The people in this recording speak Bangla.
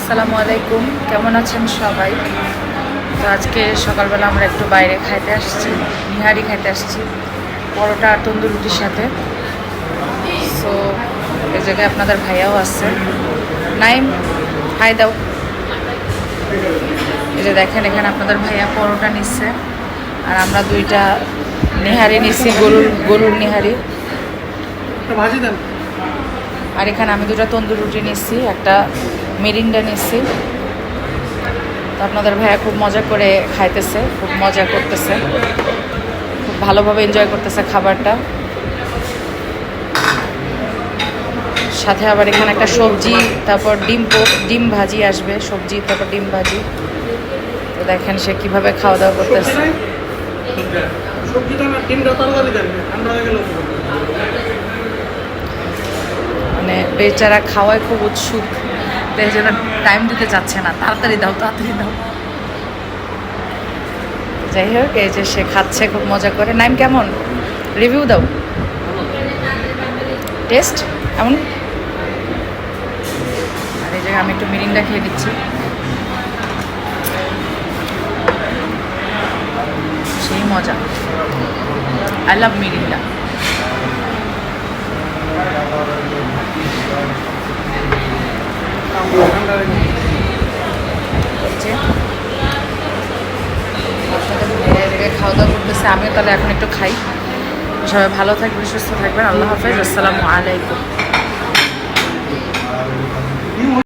আসসালামু আলাইকুম, কেমন আছেন সবাই? তো আজকে সকালবেলা আমরা একটু বাইরে খাইতে আসছি, নিহারি খাইতে আসছি, পরোটা আর তন্দুর রুটির সাথে। সো এই জায়গায় আপনাদের ভাইয়াও আছে। নাইম, হাই দাও। এই যে দেখেন, এখানে আপনাদের ভাইয়া পরোটা নিচ্ছে আর আমরা দুইটা নিহারি নিচ্ছি, গরুর নিহারি। ভাজি দেন। আর এখানে আমি দুটো তন্দুর রুটি নিচ্ছি, একটা মিরিন্ডা নিচ্ছি। তো আপনাদের ভাইয়া খুব মজা করে খাইতেছে, খুব মজা করতেছে, খুব ভালোভাবে এনজয় করতেছে খাবারটা। সাথে আবার এখানে একটা সবজি, তারপর ডিম ভাজি আসবে, সবজি তারপর ডিম ভাজি। তো দেখেন সে কীভাবে খাওয়া দাওয়া করতেছে। মানে বেচারা খাওয়ায় খুব উৎসুক, যেন টাইম দিতে চাচ্ছে না, তাড়াতাড়ি দাও তাড়াতাড়ি দাও। যাই হোক, এই যে সে খাচ্ছে খুব মজা করে। নাইম, কেমন? রিভিউ দাও। টেস্ট এমন? আর এই জায়গায় আমি একটু মিরিন্ডা খেয়ে দিচ্ছি। সেই মজা, আই লাভ মিরিন্ডা। খাওয়া দাওয়া করতেছে, আমিও তাহলে এখন একটু খাই। সবাই ভালো থাকবেন, সুস্থ থাকবেন। আল্লাহ হাফেজ, আসসালামু আলাইকুম।